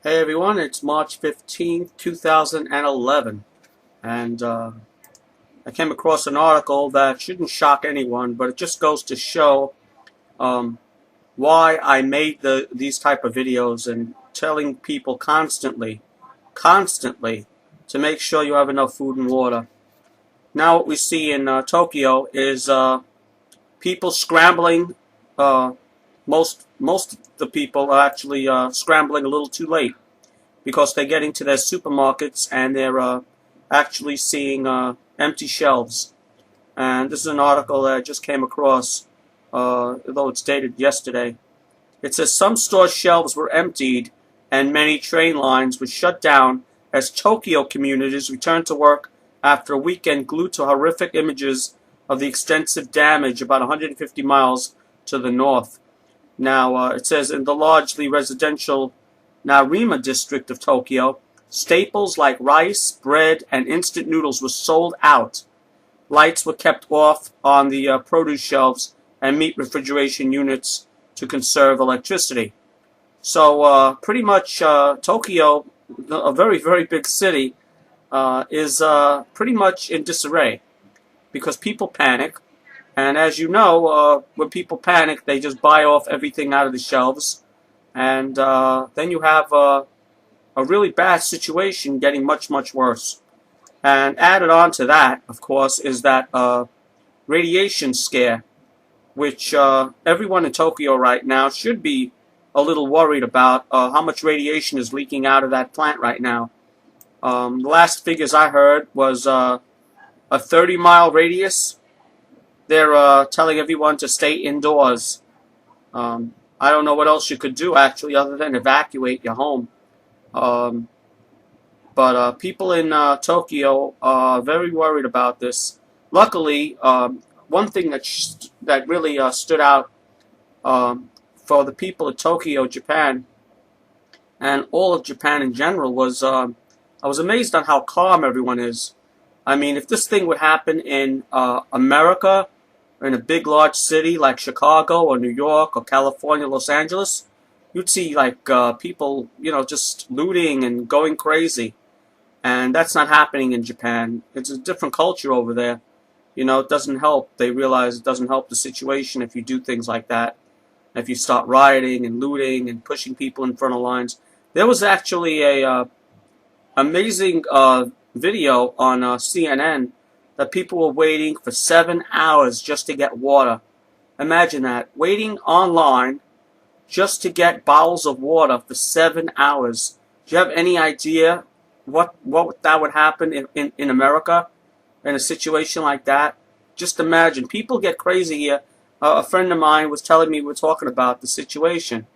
Hey everyone, it's March 15th, 2011, and I came across an article that shouldn't shock anyone, but it just goes to show why I made these type of videos and telling people constantly, to make sure you have enough food and water. Now what we see in Tokyo is people scrambling. Most of the people are actually scrambling a little too late, because they're getting to their supermarkets and they're actually seeing empty shelves. And this is an article that I just came across, though it's dated yesterday. It says some store shelves were emptied and many train lines were shut down as Tokyo communities returned to work after a weekend glued to horrific images of the extensive damage about 150 miles to the north. Now, it says in the largely residential Narima district of Tokyo, staples like rice, bread, and instant noodles were sold out. Lights were kept off on the produce shelves and meat refrigeration units to conserve electricity. So pretty much Tokyo, a very, very big city, is pretty much in disarray because people panic. And as you know, when people panic, they just buy off everything out of the shelves. And then you have a really bad situation getting much, much worse. And added on to that, of course, is that radiation scare, which everyone in Tokyo right now should be a little worried about how much radiation is leaking out of that plant right now. The last figures I heard was a 30-mile radius. They're telling everyone to stay indoors. I don't know what else you could do, actually, other than evacuate your home. But people in Tokyo are very worried about this. Luckily, one thing that really stood out for the people of Tokyo, Japan, and all of Japan in general was I was amazed on how calm everyone is. I mean, if this thing would happen in America, or in a big, large city like Chicago or New York or California, Los Angeles, you'd see like people, just looting and going crazy. And that's not happening in Japan. It's a different culture over there. It doesn't help. They realize it doesn't help the situation if you do things like that. If you start rioting and looting and pushing people in front of lines. There was actually a amazing video on CNN that people were waiting for 7 hours just to get water. Imagine that, waiting online just to get bottles of water for 7 hours. Do you have any idea what that would happen in America in a situation like that? Just imagine. People get crazy here. A friend of mine was telling me we were talking about the situation.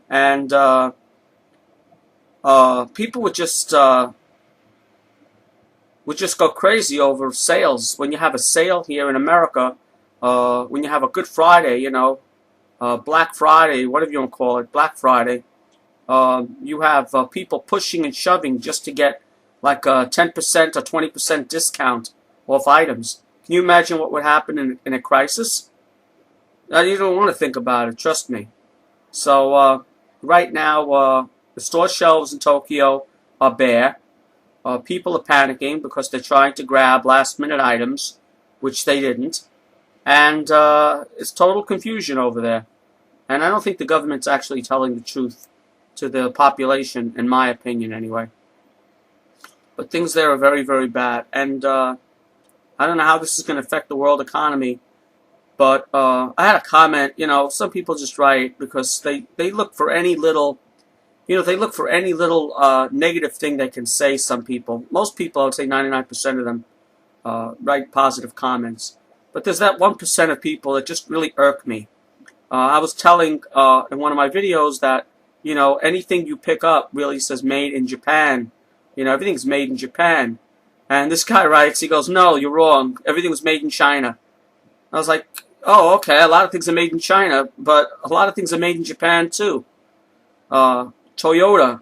And people would just go crazy over sales. When you have a sale here in America, when you have a Good Friday, Black Friday, whatever you want to call it, Black Friday, you have people pushing and shoving just to get like a 10% or 20% discount off items. Can you imagine what would happen in a crisis? You don't want to think about it, trust me. So right now, the store shelves in Tokyo are bare. People are panicking because they're trying to grab last-minute items, which they didn't. And it's total confusion over there. And I don't think the government's actually telling the truth to the population, in my opinion, anyway. But things there are very, very bad. And I don't know how this is going to affect the world economy. But I had a comment, some people just write because they look for any little... they look for any little negative thing they can say, some people. Most people, I would say 99% of them, write positive comments. But there's that 1% of people that just really irk me. I was telling in one of my videos that, anything you pick up really says made in Japan. Everything's made in Japan. And this guy writes, he goes, no, you're wrong. Everything was made in China. I was like, oh, okay, a lot of things are made in China, but a lot of things are made in Japan too. Toyota,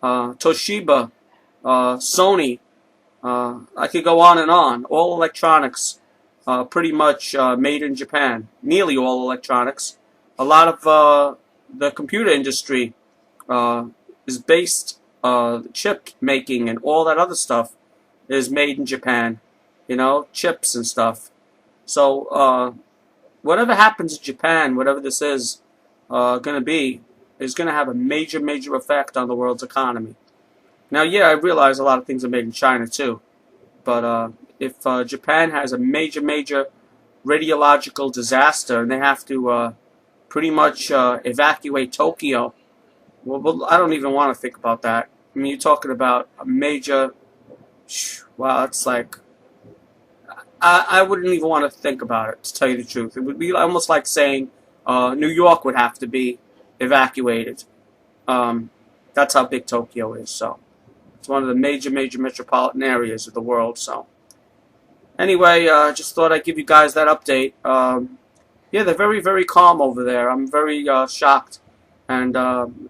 Toshiba, Sony, I could go on and on. All electronics, pretty much made in Japan. Nearly all electronics. A lot of the computer industry is based, chip making and all that other stuff is made in Japan. You know, chips and stuff. So whatever happens in Japan, whatever this is going to be, is going to have a major, major effect on the world's economy. Now, yeah, I realize a lot of things are made in China too, but if Japan has a major, major radiological disaster and they have to pretty much evacuate Tokyo, well, I don't even want to think about that. I mean, you're talking about a major, wow, it's like, I wouldn't even want to think about it, to tell you the truth. It would be almost like saying New York would have to be evacuated. That's how big Tokyo is, so. It's one of the major, major metropolitan areas of the world, so. Anyway, just thought I'd give you guys that update. Yeah, they're very, very calm over there. I'm very shocked. And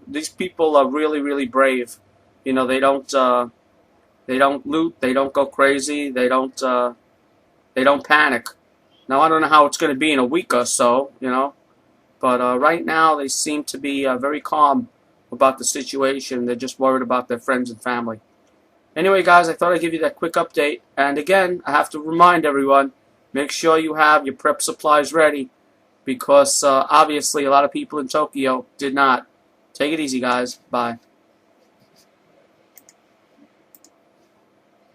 these people are really, really brave. You know, they don't loot, they don't go crazy, they don't panic. Now, I don't know how it's going to be in a week or so, you know, but right now they seem to be very calm about the situation. They're just worried about their friends and family. Anyway, guys, I thought I'd give you that quick update. And again, I have to remind everyone, make sure you have your prep supplies ready, because obviously a lot of people in Tokyo did not. Take it easy, guys. Bye.